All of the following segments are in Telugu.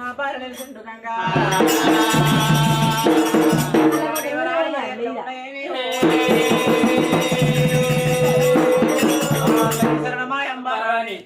నా పాలన చుండుకంగా శరణమాయంబారాని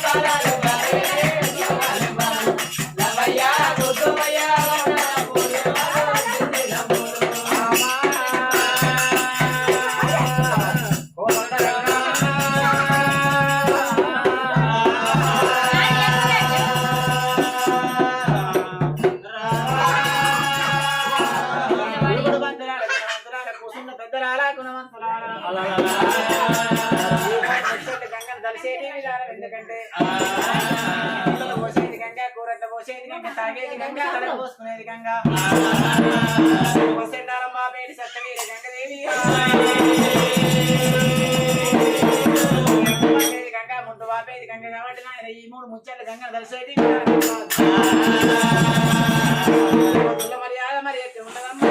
Bye. గంగా తల పోసుకునేది గంగా వసండాలమ్మ పేరు సత్యవీర గంగదేవి గంగా ముందు వాపేది గంగ కాబట్టి నాయన ఈ మూడు ముచ్చట్లు గంగ కలిసేది మర్యాద మరి ఎత్తి ఉండదమ్మా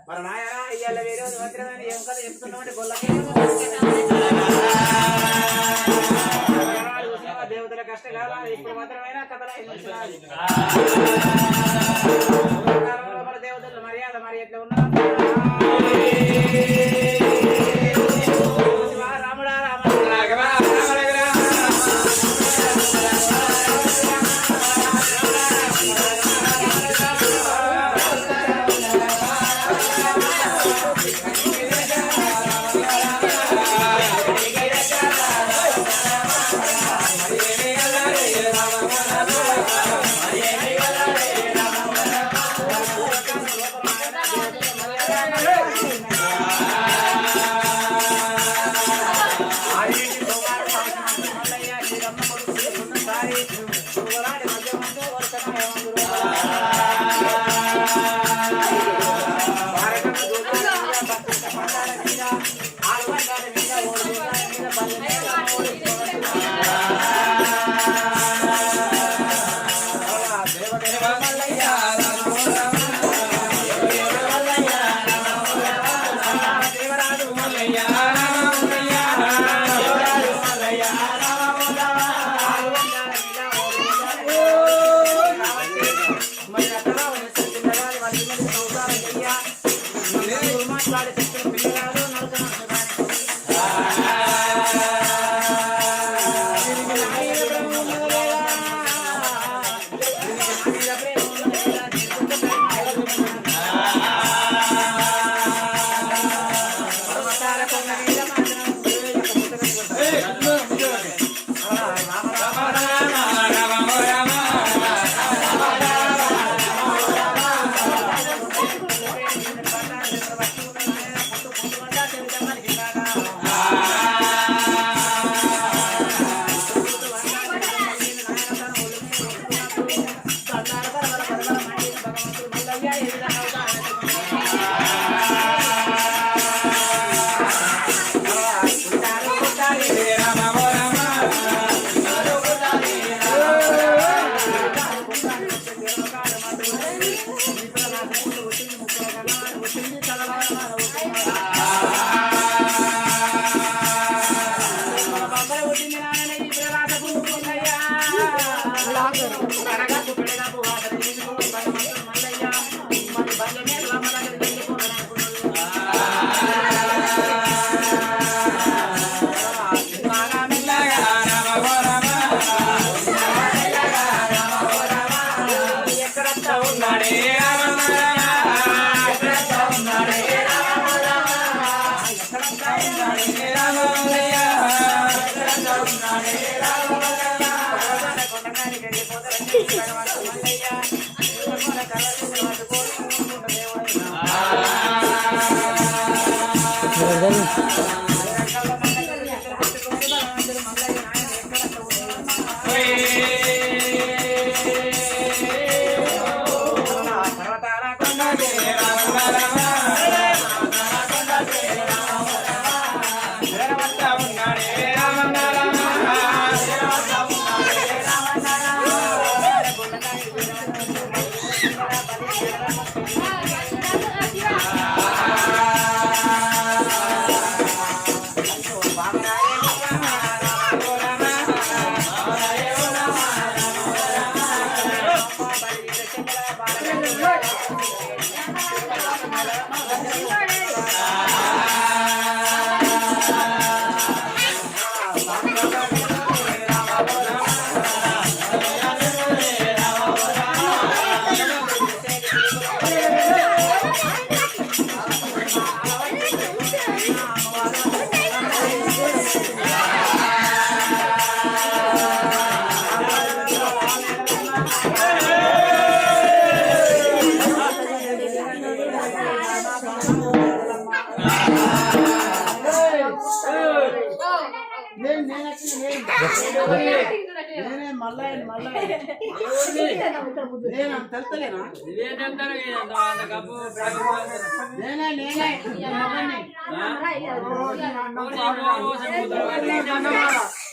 మరి నాయనా ఇవాళ వేరే మాత్రమే ఏం కదా చెప్తున్నామంటే గొల్లకే దేవతల కష్టకాల ఇప్పుడు మాత్రమైనా కథలా మన దేవతల మర్యాద మరి ఎట్లా ఉన్నా రాముడా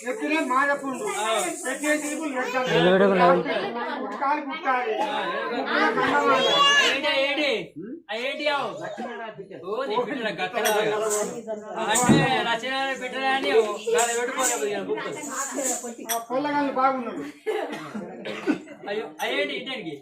ఎక్కినే మాడపుండు పెట్టే తీపులు పెట్టాలి కుట్టాలి కుట్టాలి పొల్లగాళ్ళు బాగున్నాడు అయ్యో అయ్యేంటి ఇంటికి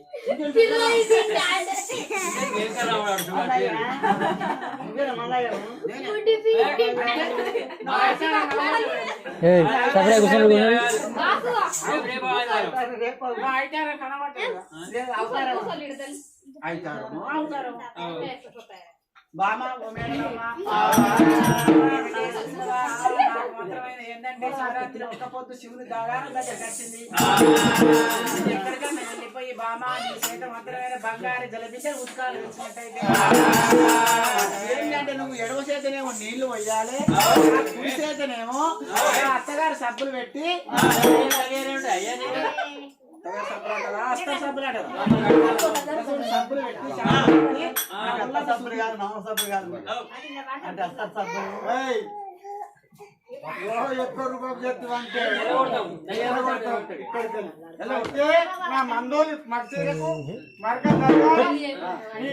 బామా ఏంటంటే శివరాత్రి ఒక్క పొద్దు శివుని దాగారం దగ్గర వచ్చింది. ఎక్కడికన్నా వెళ్ళిపోయి బామా నీ చేత మాత్రమైన బంగారు జలబిడ్డ ఉత్కాలు వచ్చినట్టయితే ఏంటంటే నువ్వు ఎడవ చేతనేమో నీళ్లు పోయాలి, కుడి చేతనేమో అత్తగారు సబ్బులు పెట్టి సబ్బులు పెట్టి సబ్బులు కాదు మామ సబ్బులు కాదు అంటే అస్త సబ్బులు ఎక్కువ రూపాయలు చెప్తామంటే నా మందోలు మర్చికు మరక ఈ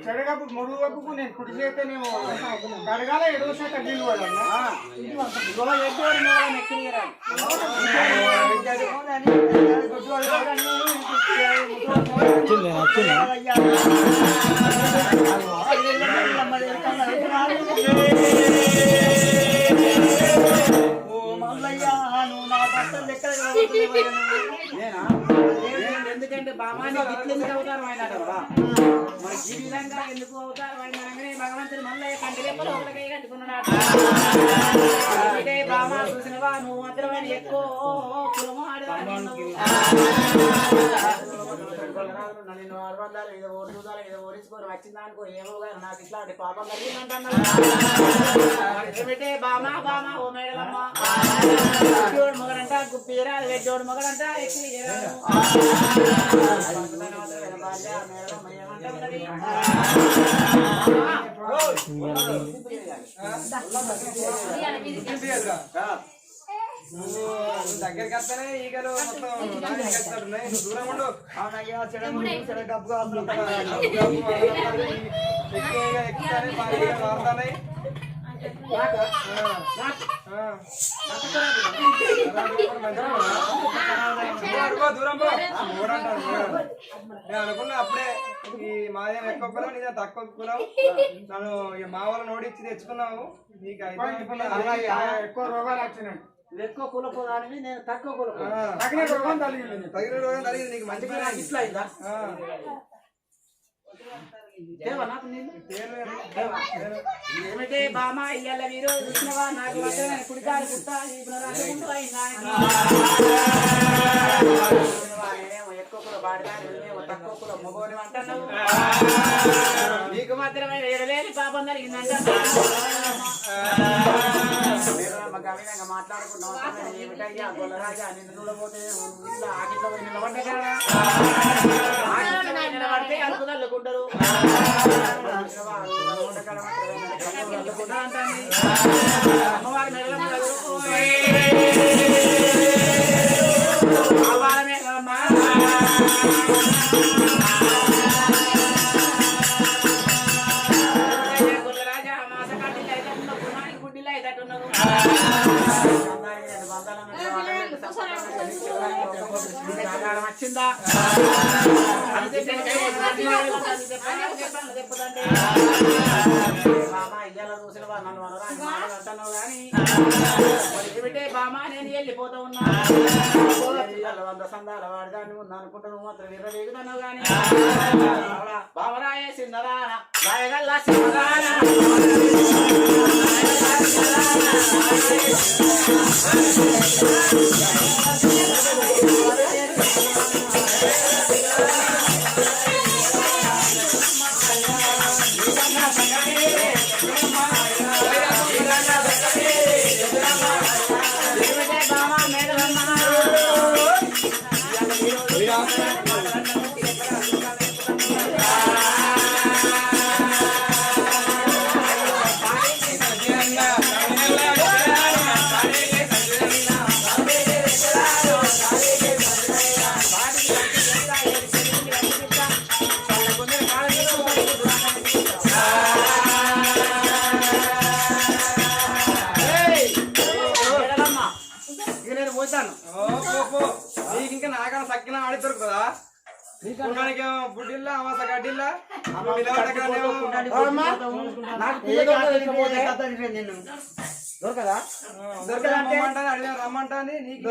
చెడగప్పు మురుగప్పుకు నేను కుడి చేతనేమో కడగాల ఎడవ చేత నీళ్ళు పడాలి ఎందుకంటే బామాని గిట్లు ఎందుకు అవతారం అయినాడు కదా మరి ఈ విధంగా ఎందుకు అవతారం అయినాడని భగవంతుడు మళ్ళీ కంటి రెప్పలు ఒకటికై కట్టుకున్నాడు. బామా చూసినవా నువ్వు మాత్రమే ఎక్కువ కులము ఆడదాన్ని నేను 600 ఏదో ఓడిదాలు ఏదో ఓడించుకొని వచ్చిందానుకో ఏమో కానీ నాకు ఇట్లాంటి పాపం కలిగిందంటున్నాడు. బామా బామా ఓ మేడలమ్మ జోడు మొగడంట గుప్పీరా జోడు మొగడంట ఎక్కి దగ్గరికి వస్తేనే ఈగలు దూరం ఉండు. అవునయ్యా డబ్బు మారుతున్నాయి. దూరం నేను అనుకున్నా అప్పుడే ఈ మాదేం ఎక్కువ కులం నీదే తక్కువ కులం నన్ను మా వాళ్ళని ఓడిచ్చి తెచ్చుకున్నావు నీకు ఎక్కువ రోగాలు వచ్చినాయి. ఎక్కువ కులపోదాని నేను తక్కువ కులపో తగిన రోగం కలిగింది నీకు మంచిగా ఇట్లా అయిందా ఏమిటే బామా ఇయ్యాల మీరు చూసినవా నాకు కుడికారు కుట్టా ఎక్కువ కుల బాడదాని తక్కువ కుల మొగోని అంటున్నావు. నీకు మాత్రమే ఎడలేని పాపం జరిగిందంట. గవిధంగా మాట్లాడుకున్నావు ఏమిటయ్యా గొల్లరాజా నిన్ను చూడబోతే ఇట్లా ఆకిట్లో నిలబడ్డా నిలబడితే అలుకు తల్లుకుంటారు అమ్మవారి మెడలమ్మ గొల్లరాజా మాస కట్టిలు అయితే పునానికి గుడ్డిలు అయితేట్టున్నావు. వచ్చిందా బామా ఇయ్యాల చూసినవా నన్ను అంటున్నావు కానీ ఏమిటే బామా నేను వెళ్ళిపోతా ఉన్నా 100 సందాల వాడిదాన్ని ఉన్నా అనుకుంటా నువ్వు మాత్రం విర్రవేగుతున్నావు కానీ బామరాయే చిన్నదానా రాయగల్లా చిన్నదానా ఆడి దొరుకుతుందా పుట్టానికి పుట్టిల్లా అమాస గడ్డిల్లా నాకు పిల్ల దొరకదా రమ్మంటాంది నీకు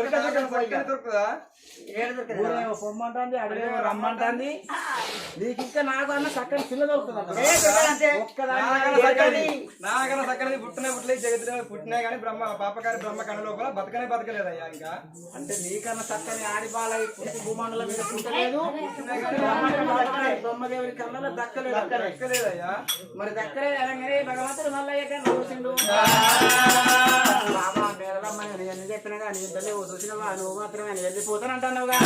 దొరుకుతుందా పొమ్మంటుంది అడిగే రమ్మంటుంది నీకు ఇంకా నాకు అన్న చక్కని పిల్ల దొరుకుతుంది నాకన్నా చక్కని పుట్టిన జగత్తులో పుట్టినా కానీ పాపకారి బ్రహ్మ కన్న లోపల బతకలేదయ్యా ఇంకా అంటే నీకన్నా చక్కని ఆడిపాల భూమండలం మీద పుట్టలేదు బ్రహ్మదేవుడి కళ్ళలో దక్కలేదయ్యా మరి దక్కలేదు అనగానే భగవంతుడు మల్లయ్య కన్నా చూసిండు బాబా మేరలమ్మని నేను ఎన్ని చెప్పినా కానీ ఇంతలే చూసినవా నువ్వు మాత్రమే నేను వెళ్ళిపోతానంటున్నావుగా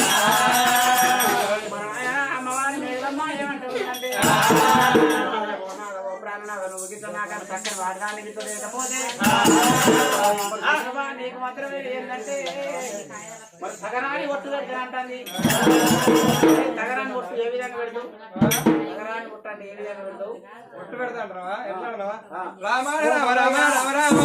అమ్మవారి మేరలమ్మ ఏమంటావు అంటే నువ్వు గిట్ట నాకన్నా చక్కని వాడడానికి గిట్ట లేకపోతే నీకు మాత్రమే ఏంటంటే మరి సగరాన్ని ఒట్టు పెడతానంటుంది సగరాన్ని ఒట్టు ఏ విధంగా పెడతావు సగరాన్ని ఒట్టు అంటే ఏ విధంగా పెడతావు ఒట్టు పెడతాంటావా ఎట్లా రామ రామ రామ రామ రామ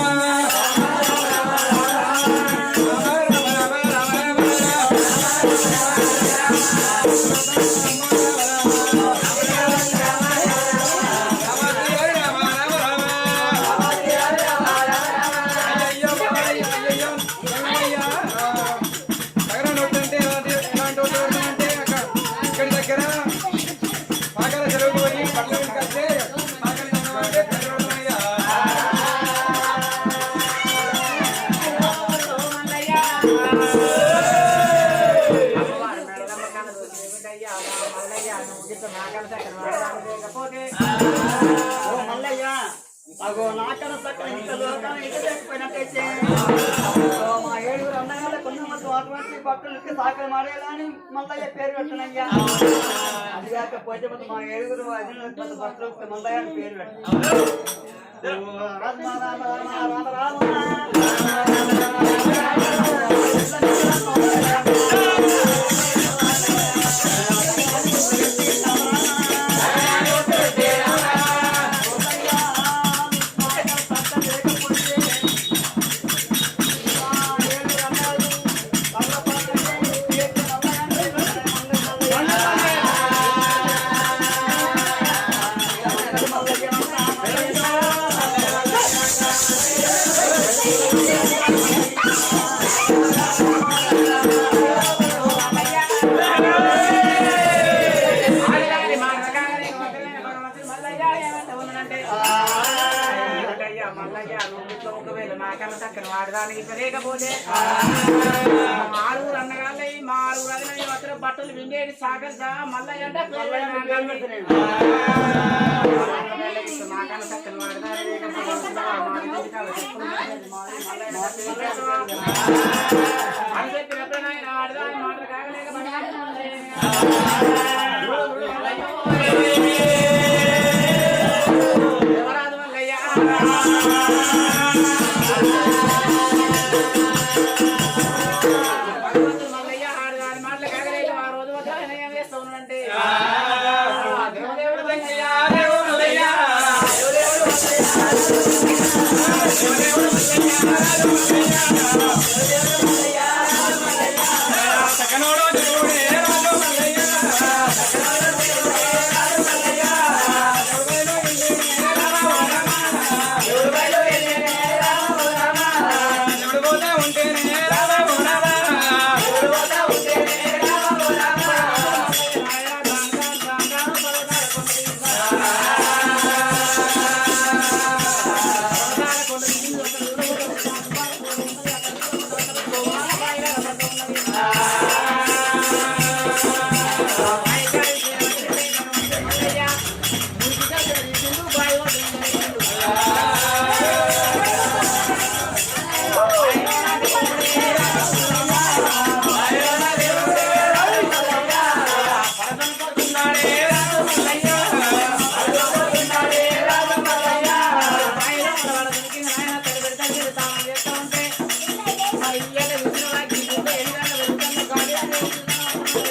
అగో నాకన్నా చక్కని ఇంత దూరం ఇంత లేకపోయినట్టయితే మా 7 అన్నగాళ్ళ కొంతమంది అటువంటి భక్తులకి సాకలు మారేయాలని మల్లయ్య పేరు పెట్టనయ్యా అది కాకపోతే మా 7 అధిన భక్తులకు మల్లయ్య అని పేరు పెట్టారు రామ రామ రామ రామ రామ వాడడానికి లేకపోతే 6 అన్నగాళ్ళ మా 6 అదిన మాత్రం బట్టలు విండేది సాగర్ మల్లయ్య అంటే నాకన్నా చక్కని వాడదాని అని చెప్పినప్పుడు ఆయన వాడదాని మాటలు కాగలేకపోతే ఎవరాదు మల్లయ్య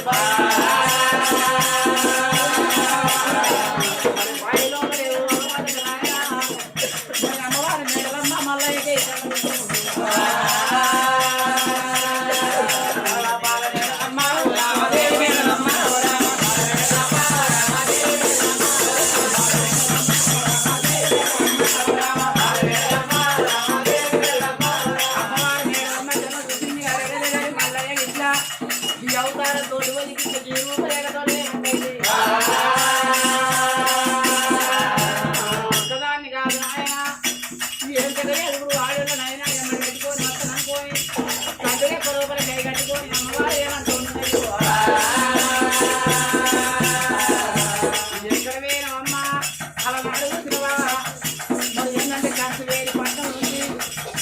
Bye. ఎక్కడ వేరమ్మా అలా నడుగుతున్నా మరి ఏంటంటే కంచు వేరి పట్టణం నుంచి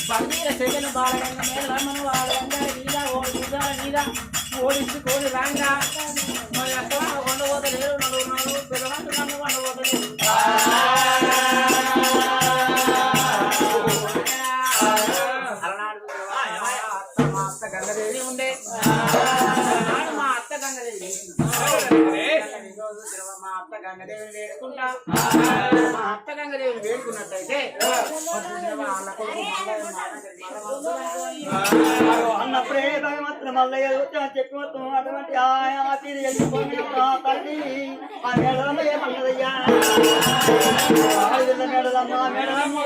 బందీల సెగలు బాలగంగ మీద రమ్మను వాళ్ళందరి మీద మీద ఓడించుకొని రాంగా మరి అక్కడ వండబోతలేరు నలుగురు పిల్లలంటూ నన్ను వండబోతలేరు మా అత్త గంగదేవి ఉండే మా అత్త గంగదేవి మా అత్త గంగదేవిని వేడుకుంటా మా అత్త గంగదేవిని వేడుకున్నట్టయితే వాళ్ళ కొడుకు అన్నప్పుడే భగవంతుడు మల్లయ్య చెప్పి మొత్తం అటువంటి ఆ తీరు వెళ్ళిపోయి తల్లి ఆ మేడలమ్మ ఏమన్నదయ్యా మేడలమ్మ మేడలమ్మ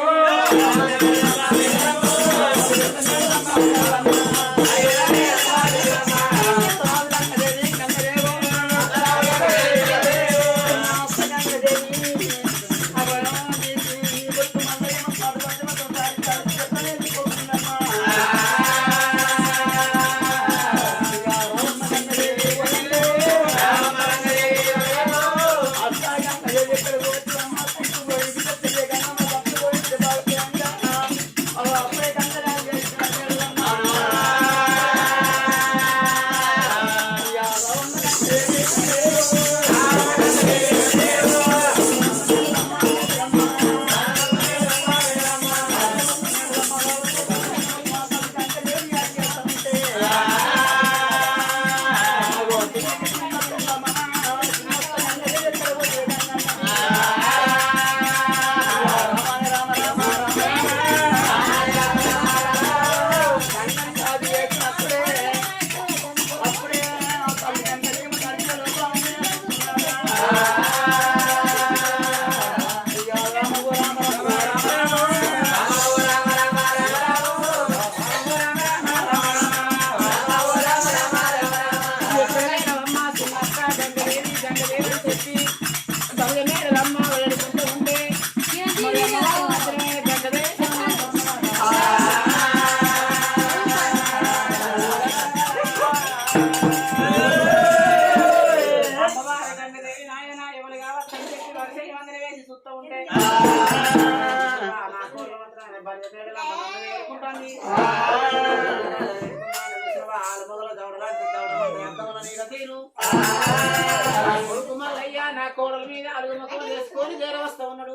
కొడుకు మల్లయ్య నా కోడల మీద అడుగు మొక్కలు చేసుకొని దేర వస్తా ఉన్నాడు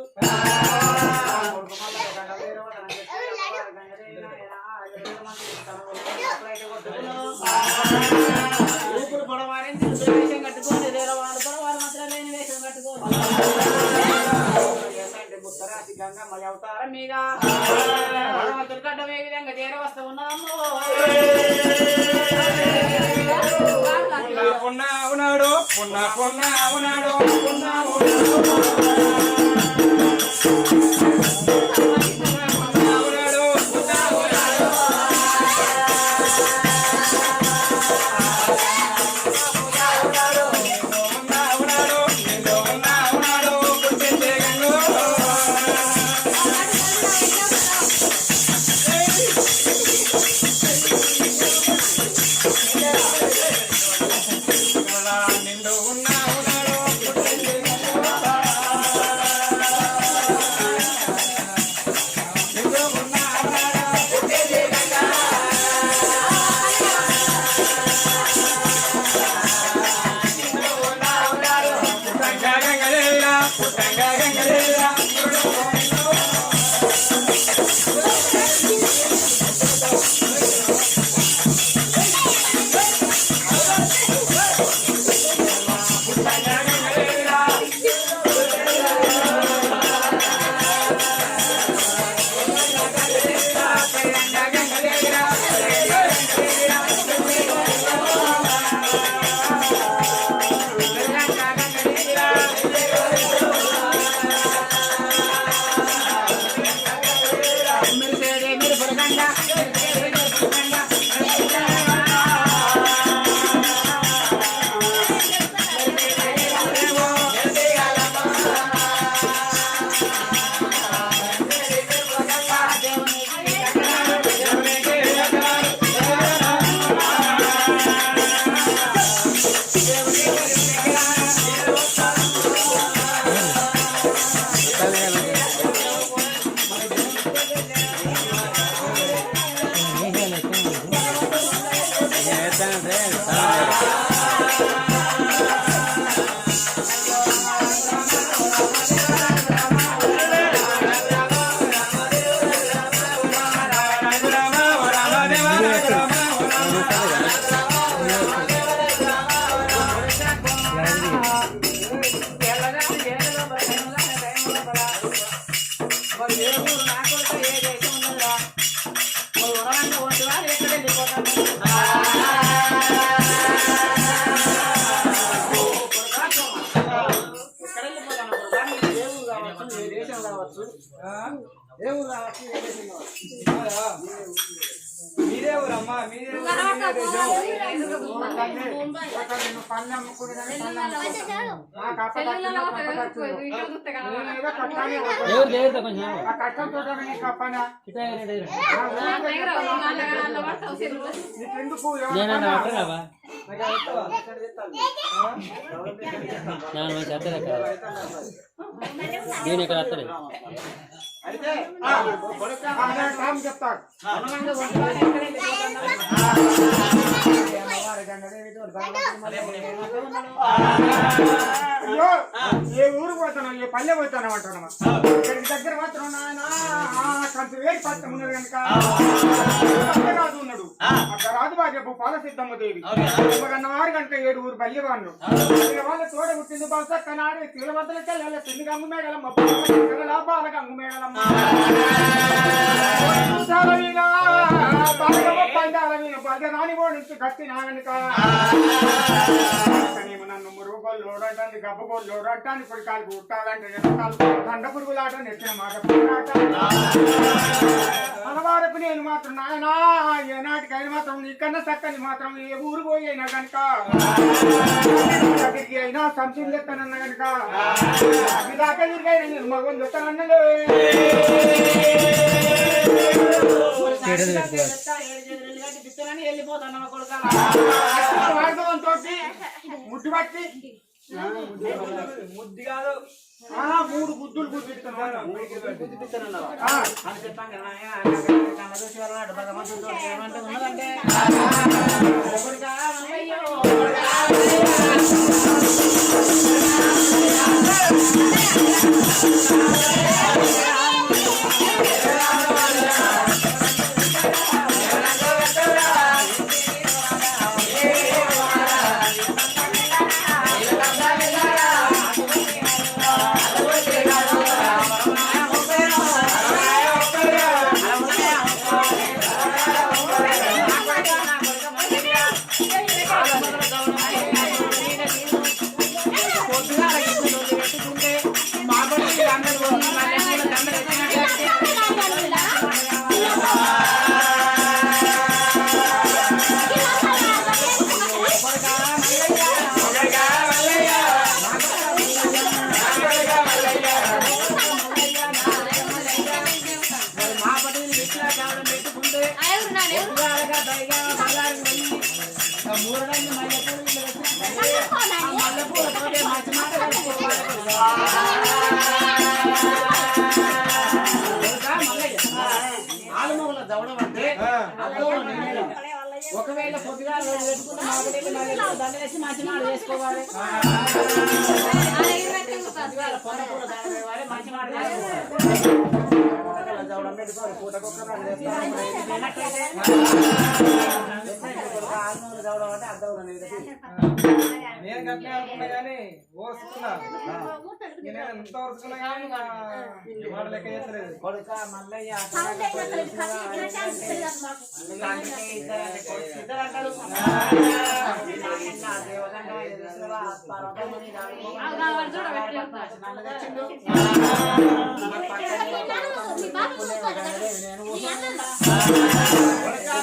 ఇప్పుడు పొడవారిని వేషం కట్టుకోండి దేర వాళ్ళు పొడవారు మాత్రం లేని వేషం కట్టుకోండి బుద్ధరాశి గంగమ్మ అవతారం మీద భగవంతుడు గడ్డం ఏ విధంగా చేర వస్తా ఉన్నాము ఉన్నాడు ఉన్నాడు మీరే ఊరమ్మా మీరే నేను ఇక్కడ వస్తాను చెప్తాడు అయ్యో ఏ ఊరికి పోతాను ఏ పల్లె పోతాను అంటున్నా ఇక్కడికి దగ్గర మాత్రం నాయన కొంత వేడి పట్టం ఉన్నది కనుక రాజు ఉన్నాడు అక్కడ రాజు బాగా పాల సిద్ధమ్మ దేవి 6 గంట 7 ఊరు పల్లె వాళ్ళు వాళ్ళ తోడ పుట్టింది బహుశా కనాడు తీల వద్దలకి వెళ్ళాలి తిండి గంగు మేడలమ్మ బాల గంగు మేడలమ్మ రాని నుంచి కత్తి నాగనిక నన్ను మురుగులు అంటాను గబ్బ గోళ్ళు అంటాను ఇప్పుడు కాలు కుట్టాలంటే దండ పురుగులాట నెచ్చిన మాట మనవారకు నేను మాత్రం నాయనా ఏనాటికైనా మాత్రం నీకన్నా చక్కని మాత్రం ఏ ఊరు పోయి అయినా కనుక దగ్గరికి అయినా సంశయం చెప్తానన్నా కనుక ఇదాకా తిరిగైనా నేను మగని చెప్తానన్నలే ముద్దు పట్టి ముద్దు కాదు 3 గుద్దులు గుద్దిస్తున్నాను అని చెప్పాను కదా భగవంతుడు ఉన్నదంటే ఒకవేళ పొద్దుగా దండేసి మంచి మాట చేసుకోవాలి మంచి మాట నేను గట్లే అనుకున్నా కానీ ఓర్చుకున్నా నేను ఎంత ఓర్చుకున్నా కానీ మాట లెక్క చేస్తలేదు కొడుక మల్లయ్య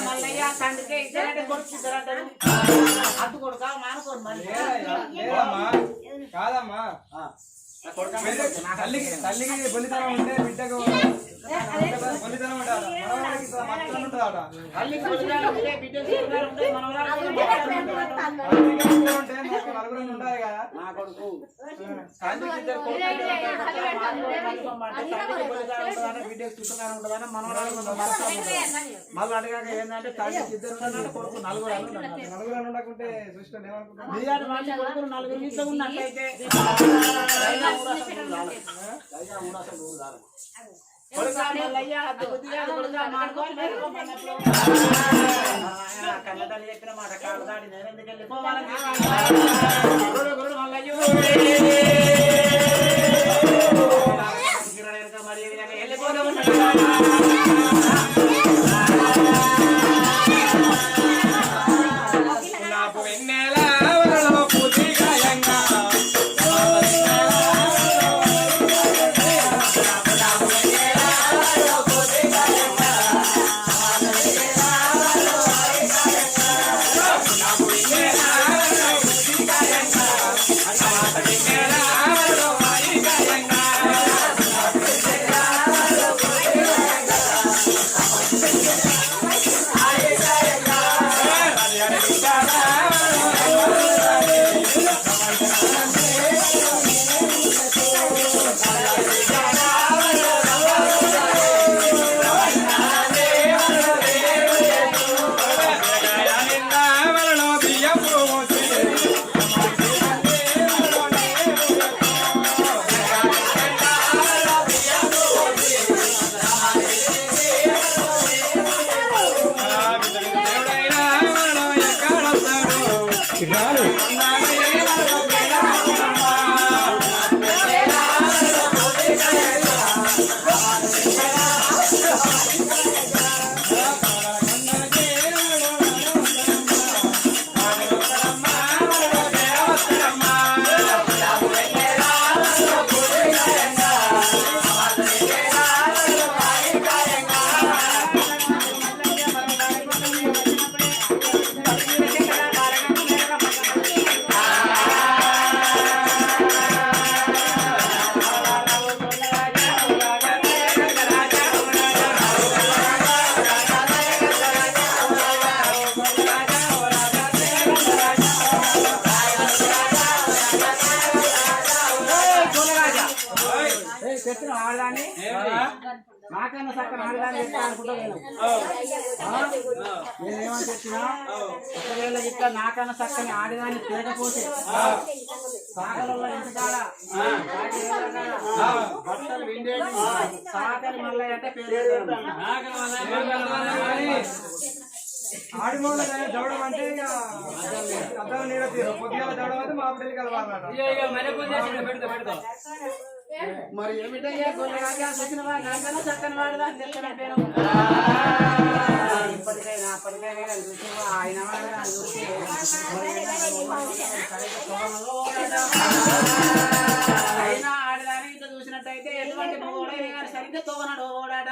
మల్లయ్య తండ్రికి ఇద్దరంటే కొడుకు ఇద్దరంటారు అటు కొడుక మానుకోరు మళ్ళీ కాదమ్మా తల్లికి బలితనం ఉంటే బిడ్డకు మొండితనం ఉంటాడ మనవాడికి మత్తనం ఉంటుందాడ అల్లి కొడుకులు ఉంటే బిడ్డ కొడుకులు ఉంటే మనవరాలు ఉంటే మాకు నలుగురు ఉండాలి కదా నా కొడుకు కాంతికి ఇద్దరు బిడ్డ చుట్టూ ఉంటుందని మనవరాలు మళ్ళీ అడిగాక ఏంటంటే తండ్రికి ఇద్దరు ఉన్నారంటే కొడుకు నలుగురు ఉండకుంటే చూసుకోండి ఏమనుకుంటున్నా బియ్యాన్ని మంచి కొడుకులు నలుగురు ఇంట్లో ఉన్నట్లయితే కన్నతల్లి చెప్పిన మాట కాదు దాడి నేను ఎందుకు వెళ్ళిపోవాలని మరి వెళ్ళిపోదాం చెప్పిన ఆడదాన్ని నాకన్నా చక్కని ఆడదాన్ని చెప్తా అనుకుంటా నేనేమని చెప్పినా ఒకవేళ ఇట్లా నాకన్నా చక్కని ఆడదాన్ని తేకపోతే సాగలలో ఎంతకాడ బట్టలు విండేది సాగలి మళ్ళీ అంటే పేరు ఆడి మూల దవడం అంటే ఇక అద్దాల నీడ తీరు పొద్దుగా దవడం అయితే మా బిడ్డలు కలవాలి మరి ఏమిటయ్యా కొన్ని వచ్చినవా నాకన్నా చక్కని వాడదా తెలిసిన పేరు ఇప్పటికైనా అప్పటికైనా చూసి ఆయన చూసి అయినా ఆడదాని ఇంత చూసినట్టయితే ఎటువంటి మగోడైనా సరిగ్గా తోవనాడు ఓడాడ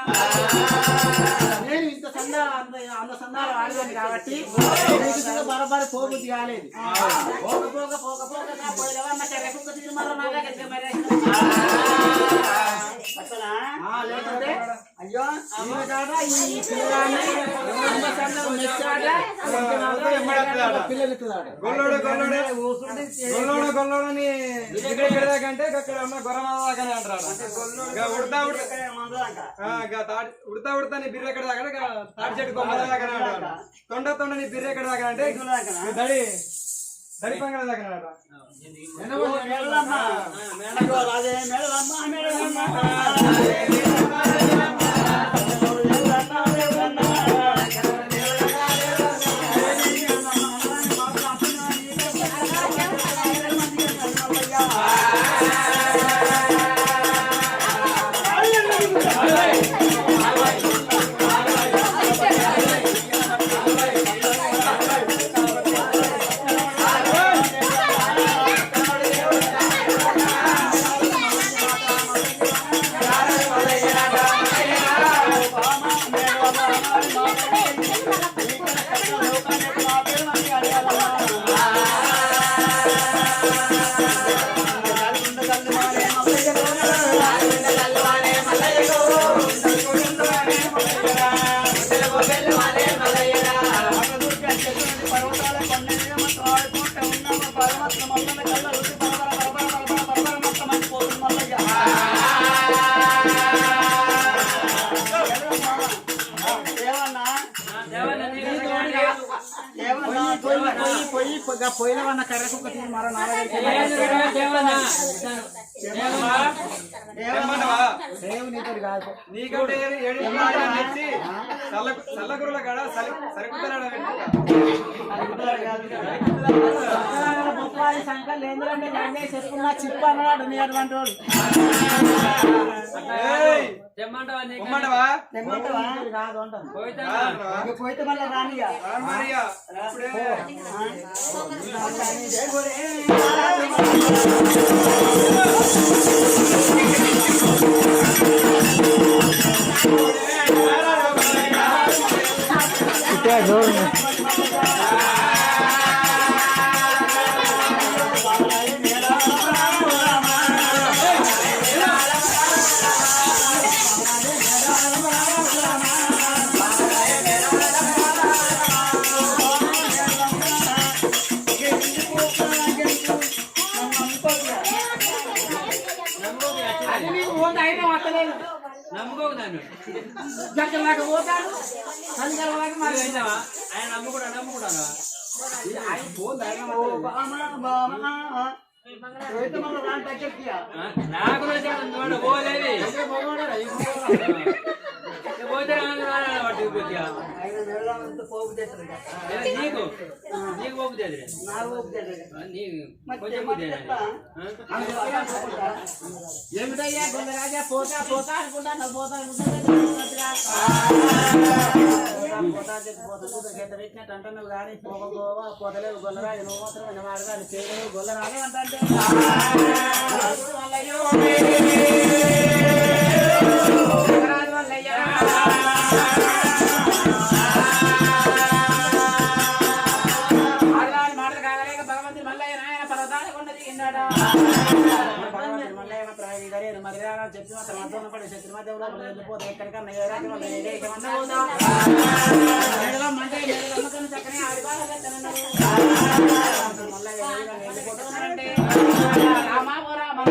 నేను ఇంత అంత సందాలు ఆడదాన్ని కాబట్టి బరబరి పోబుద్ది కాలేదు పోకపోక కుక్క తీరు మరో నా దగ్గర మరి లేకపోతే అయ్యో ఈ గొల్లోడని ఎక్కడికంటే అక్కడ ఉన్న గొర్రమాదాకనే అంటారు ఉడతా ఉడతా నీ బిర్రె ఎక్కడ దాకా తాడి చెట్టు కొమ్మదాకనే అంటారు తొండని బిర్రె ఎక్కడ దాకా అంటే దడి పంగల దాకా ఒక పోయినవన్న కర్రకు ఒక తీరు మరో సేవ్ నీతో కాదు నీకంటే చల్లగురుల కాడ సరికుతారా ముప్పాది సంఖ్యలు ఏంటంటే నేను చెప్పుకున్నా చిప్పు అన్నాడు నీ అటువంటి వాడు కాదు అంటాను పోయితే మళ్ళీ రానియా నమ్ముకోకు దాన్ని దగ్గరలాగా పోతాడు సందర్భంగా మరి ఆయన నమ్ముకుంటాను ఆయన పోతే నాకు పోలేవి పోతే నీకు నీకు పోపుతుంది ఏమిటయ్యా గొల్లరాజా పోతా పోతా అనుకుంటా పోతా అనుకుంటా పెట్టినట్టు అంటున్నావు కానీ పోకపోవా పోతలేవు గొల్లరాజు నువ్వు మాత్రం వాడు కానీ చేయలేవు గొల్లరాజు అంటే చెప్పి మాత్రం అర్థం పడి శత్రు మధ్య వెళ్ళిపోతే ఎక్కడికన్నా చక్కని వెళ్ళిపోతున్నారంటే రామా రామా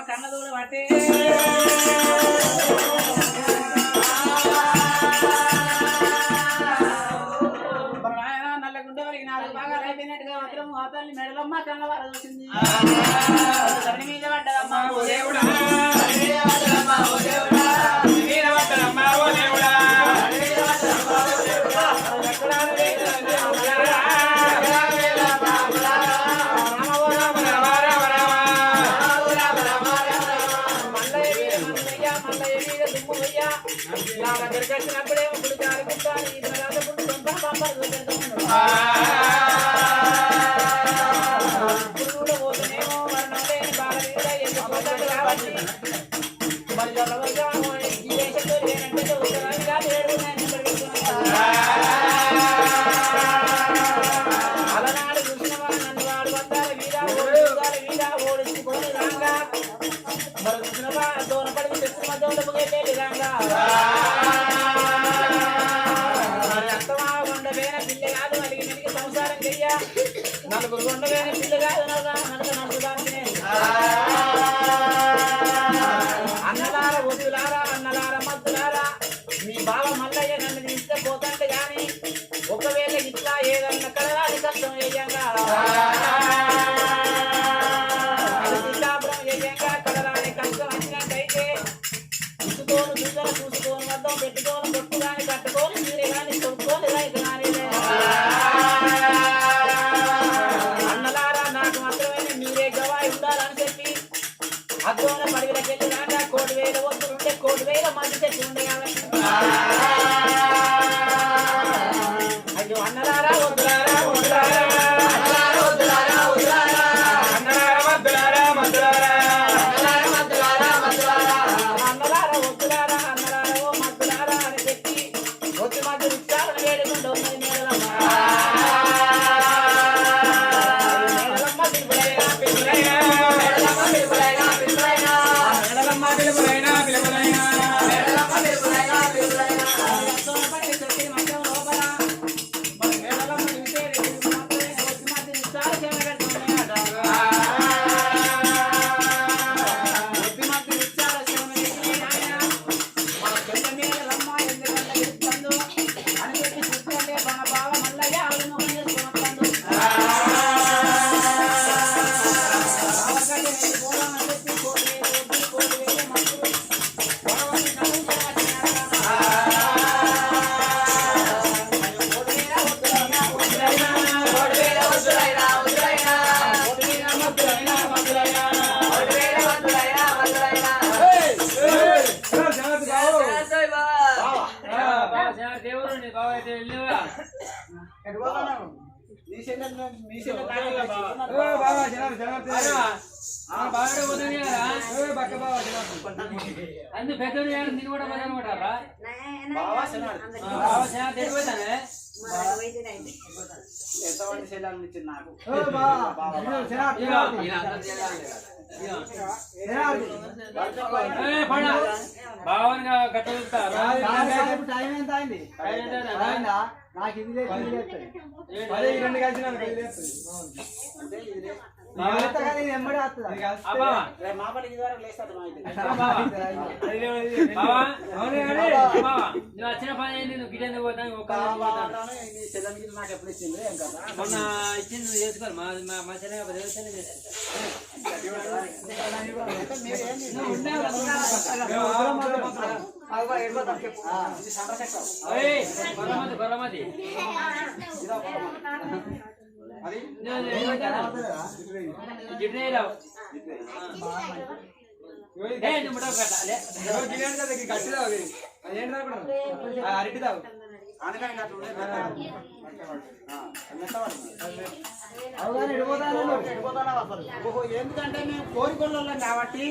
కన్నదూడ పట్టే బాగా అయిపోయినట్టుగా మాత్రం ఆ తల్లి మెడలమ్మ కళ్ళవార చూసింది తల్లి మీద పడ్డదమ్మా ఓ దేవుడా మీద పడ్డదమ్మా ఓ దేవుడా వచ్చినప్పుడే ఇప్పుడు కారుకుంటాను ఈ తర్వాత ఇప్పుడు పోతేనేమో మరణం లేని బాల మీద ఎందుకు కాబట్టి మరి ఈ దేశంలో లేనంటే ఉత్తరాలుగా అలనాడు చూసిన వాడు నన్ను వాడు వద్దాల వీరా ఓడించుకొని రాగా మరి చూసిన వాడు దోనపడి తెచ్చిన మధ్య వెళ్ళి రాగా సంసారం చెయ్య నలుగురు ఉండగానే పిల్ల కాదు నడుదానికి అన్నలార వదులారా అన్నలార మద్దులారా మీ బావ మల్లయ్య నన్ను తీసుకుపోతంటే గాని ఒకవేళ ఇట్లా ఏదన్నా కలరాని కష్టం వేయంగా కలరాని కష్టం వచ్చినట్టయితే ఇసుకోను చూసా చూసుకోని వద్దాం పెట్టుకోని బొట్టు కానీ కట్టుకోని మీరే కానీ కొనుక్కోని రైతు కానీ అన్నలారా నాకు మాత్రమే మీరే గవాయి ఉండాలని చెప్పి అద్దోన పడిగలకెళ్ళి రాగా 1,00,000 వద్దులుంటే 1,00,000 మంది తెచ్చి ఉండే అయ్యో అన్నలారా వద్దులారా వద్దులారా అందు పెద్దడు నేను కూడా పోతానుకుంటారా ఎంతమంది శైలాన్ని ఇచ్చింది నాకు బావని గట్టలుతారా టైం ఎంత అయింది నాకు ఇది లేదు 2 కలిసి ఎంబడి నువ్వు వచ్చిన పని ఏంటి నువ్వు గిటెందు పోతాను నాకు ఎప్పుడు ఇచ్చింది మొన్న ఇచ్చింది నువ్వు చేసుకోవాలి మా చెల్లె గొర్రమది జిడ్నేరావు అరటిదావు ఎందుకంటే మేము కోరికొల్లం కాబట్టి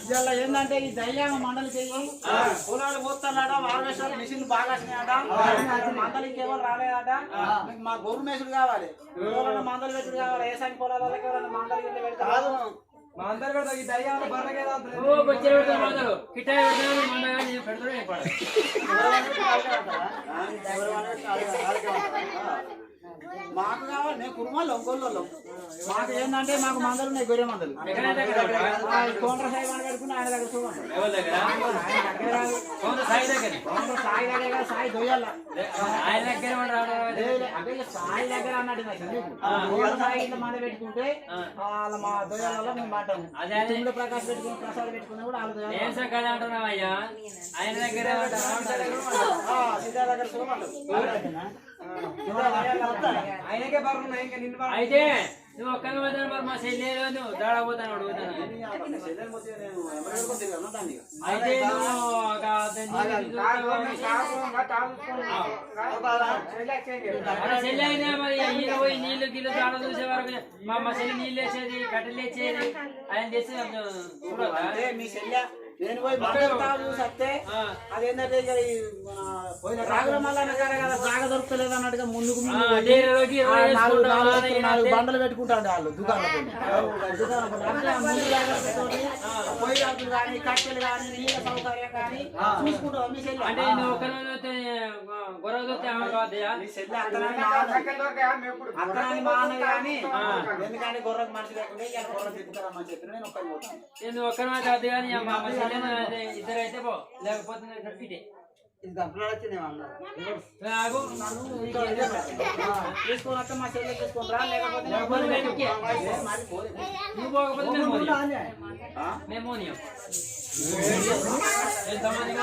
ఇలా ఏంటంటే ఈ దయ్యామ మండలి చెయ్యి పొలాలు పోతున్నాడ వారవేశాలు మిషన్లు బాగా వచ్చినాయట మందలు ఇంకెవరు రాలేదట మా గొర్రె మేసులు కావాలి మందలు పెట్టుడు కావాలి ఏ సంఖ్య పొలాలకి ఎవరైనా మందలు కింద పెడతారు మా అందరు కూడా ఈ దయ్యామ మాకు కావాలి నేను కుర్మాలు ఒంగోలు మాకు ఏంటంటే మాకు మందలు ఉన్నాయి గొర్రె మందలు కోండ్ర సాయి మన పెట్టుకుని ఆయన దగ్గర చూడండి ఎవరి దగ్గర కొంత సాయి దగ్గర సాయి దగ్గర సాయి దొయ్యాల ఆయన దగ్గర అంటే సాయి దగ్గర అన్నట్టు సాయి ఇట్లా మంద పెట్టుకుంటే వాళ్ళ మా దొయ్యాలలో మేము మాట్లాము తిమ్ముడు ప్రకాశ్ పెట్టుకుని ప్రసాద్ పెట్టుకున్నా కూడా వాళ్ళ దొయ్యాలు ఏం సకాలం అంటున్నావు అయ్యా ఆయన దగ్గర సీతా దగ్గర చూడమంటారు ఆయనకే బాగున్నాయి ఇంకా నిన్ను అయితే నువ్వు ఒక్కనే పోతాను మరి మా చెల్లెలు నువ్వు దాడా పోతాను అడుగుతాను అయితే చెల్లె అయినా మరి ఈయన పోయి నీళ్లు గిల్లు దాడ చూసే వరకు మా చెల్లి నీళ్ళు వేసేది కట్టెలు వేసేది ఆయన చేసి చూడదా మీ చెల్లె నేను పోయి మాట్లాడతాను సత్తే అదేంటంటే పోయిన రాగుల మళ్ళీ కదా జాగ దొరుకుతలేదు అన్నట్టుగా ముందుకు నాలుగు బండలు పెట్టుకుంటాడు వాళ్ళు పొయ్యి కానీ కట్టెలు కానీ నీళ్ళ సౌకర్యం కానీ చూసుకుంటాం మీ చెల్లి అంటే నువ్వు ఒక గొర్రె చూస్తే మీ చెల్లి అత్తనాన్ని మా అన్న కానీ ఎందుకంటే గొర్రెకు మనిషి లేకుండా ఇలా గొర్రె తిప్పుతారమ్మని చెప్పిన నేను ఒక్కరి పోతాను నేను ఒక్కరి మాట అది కానీ ఇద్దరు అయితే పో లేకపోతే ఇటే తీసుకోనక్క మా చెల్లి తీసుకుంటారా లేకపోతే నువ్వు పోకపోతే మేము మోనియం ఎంతమంది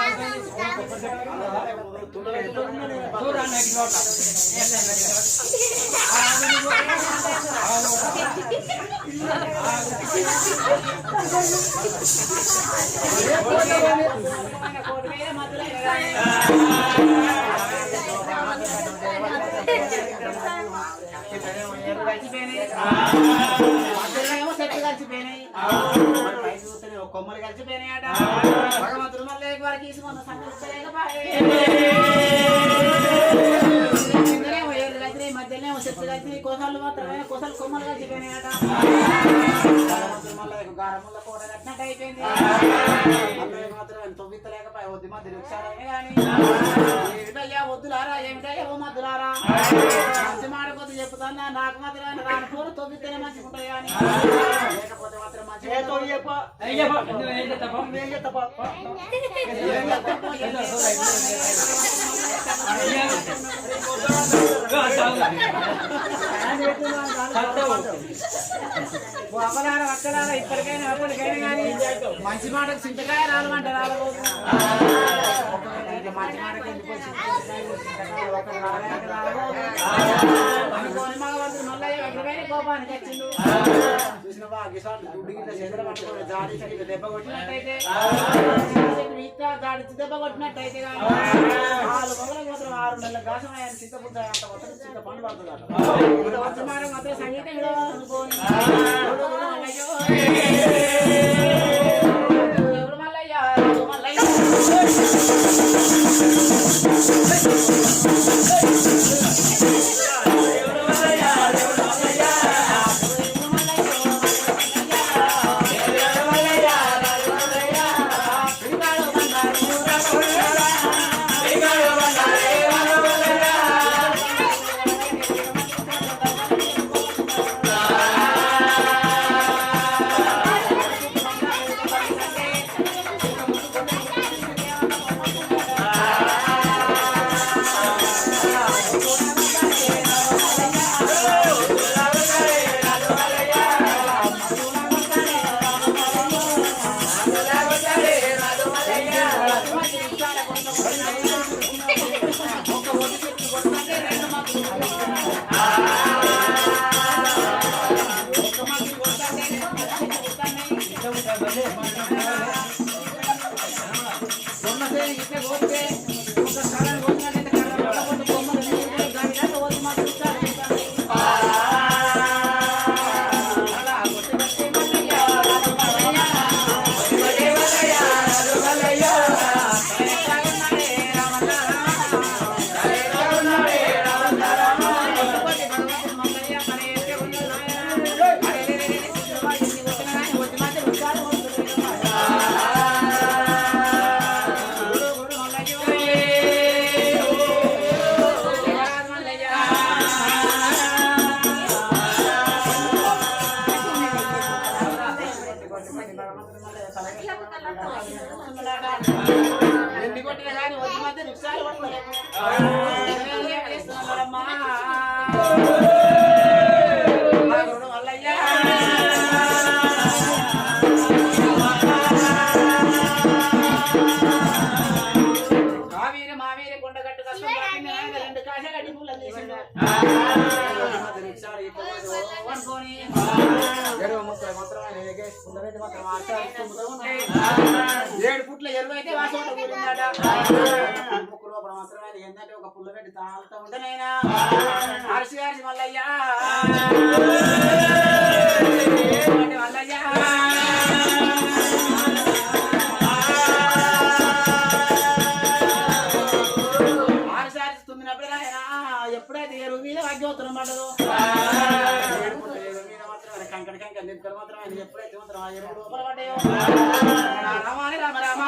కలిసిపోయినాయి కొమ్మలు కలిసిపోయినాయట భగవంతుడు మళ్ళీ వారికి మధ్యనే చెట్లు కలిసి కోసాలు మాత్రమే కోసాలు కొమ్మలు కలిసిపోయినాయట మళ్ళీ గారముల కోట కట్టినట్టు అయిపోయింది మాత్రం తొమ్మిత్తలేకపోయి వద్దు మధ్య వృక్షాలనే కానీ ఏమిటయ్యా వద్దులారా ఏమిటయ్యా ఓ మద్దులారా మంచి మాట కొద్ది చెప్తాను నాకు మాత్రం రాని పూలు తొమ్మిత్తేనే మంచిగా ఉంటాయి కానీ లేకపోతే మాత్రం మంచిగా అమ్మలారా అక్కడారా ఇప్పటికైనా అప్పటికైనా కానీ మంచి మాటకు చింతకాయ రాలమంటారు మంచి మాటకి ఎందుకు అనుకోని మగవాడు మళ్ళీ ఎక్కడికైనా కోపానికి వచ్చిండు చూసినవా గుడ్డు గిట్ల చేతులు పట్టుకొని జాడించి దెబ్బ కొట్టినట్టయితే జాడించి దెబ్బ కొట్టినట్టయితే కానీ వాళ్ళు మొదలు మాత్రం 6 నెలల గాసం ఆయన చింతపుట్ట అంత మొత్తం చింత పండు పడుతున్నాడు వచ్చి మాట మాత్రం సంగీతం అనుకోని మల్లయ్య మల్లయ్య కావేరి మావేరి కొండగట్టు కష్టం రెండు కాశ గడ్డి పూల తీసిండు అనుకోని ఏడు పుట్ల ఎరువు అయితే వాసోట కూడిందట ముక్కు లోపల మాత్రమే ఏంటంటే ఒక పుల్ల పెట్టి తాగుతూ ఉంటేనైనా అరిసి అరిసి మల్లయ్యా మల్లయ్యా ఆరిసి తుమ్మినప్పుడు ఎప్పుడైతే ఎరువు మీద వాగ్యోత్తరం పడదు కంకణ కంకణ నిద్ర మాత్రం ఎప్పుడైతే మాత్రం ఆ ఎరువు లోపల పడ్డాయో రామాని రామ రామ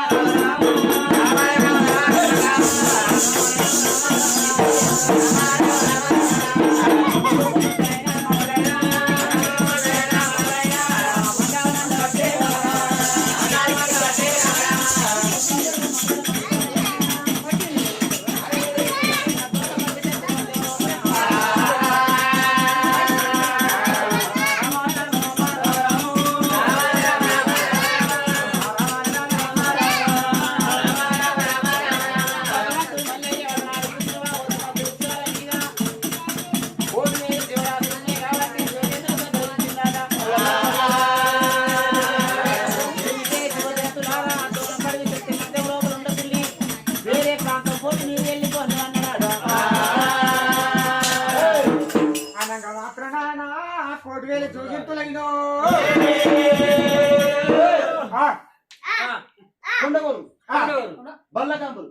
కోటివేలు చూసింతులైనో కొండగోలు బల్లకంపులు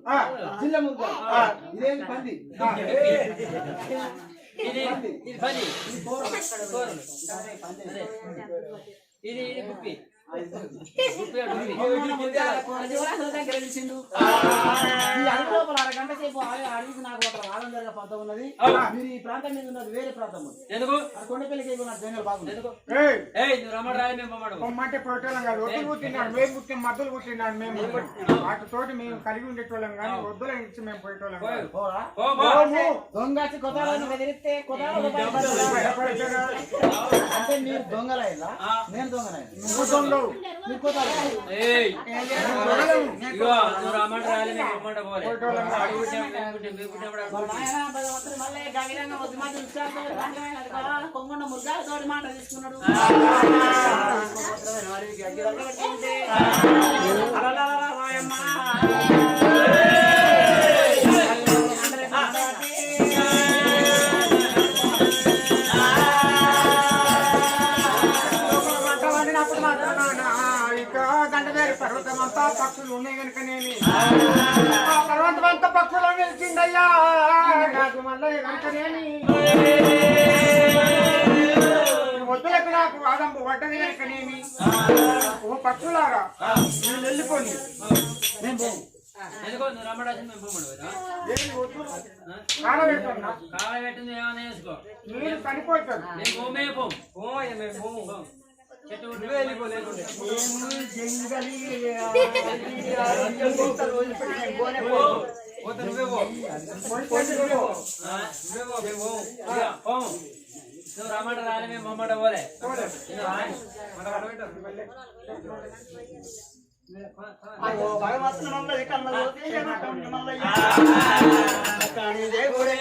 జిల్ల మురుగు ఇదేంటి పంది ఇది కుప్పి అరగంట సేపు అడిగి నాకు ఒక ఆనందంగా ప్రాంతం ఉన్నది మీరు ఈ ప్రాంతం మీద ఉన్నది వేరే ప్రాంతం ఎందుకు కొండపల్లికి జంగలు బాగుంది పొమ్మంటే పోయేటోళ్ళం కాదు ఒడ్డు పుట్టినాడు మేము పుట్టిన మద్దలు పుట్టినాడు మేము వాటితోటి మేము కలిగి ఉండేటోళ్ళం కానీ వద్దుల ఇచ్చి మేము పోయేటోళ్ళం దొంగ కొత్త బెదిరిస్తే అంటే మీరు దొంగలైనా నేను దొంగలైనా కొంగొండ మురుగాలు తోటి మాట తీసుకున్నాడు పర్వతమంతా పక్షులు ఉన్నాయి కనుకనేమి ఆ పర్వతమంతా పక్షులు నిలిచిందయ్యా నాకు మళ్ళీ కనుకనేమి వద్దులకు నాకు ఆదంపు పడ్డది కనుకనేమి ఓ పక్షులారా నేను వెళ్ళిపోండి నేను పోను ఎందుకో నువ్వు రమ్మడాల్సింది మేము పోమడు కాలబెట్టింది ఏమైనా వేసుకో మీరు చనిపోతారు మేము పోమే పోము చెట్టు వెళ్ళిపోలేకుంటే నువ్వు రమ్మంట రాలే మేము బొమ్మట పోలే భగవంతుని మమ్మల్ని కన్నలు కానీ దేవుడే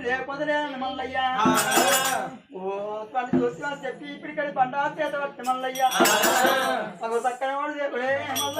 లేకపోతే లేదండి మల్లయ్య ఓ పని చూసి చెప్పి ఇప్పటికీ బండా చేత పట్టి మల్లయ్య ఒక చక్కన వాడు దేవుడే ఆ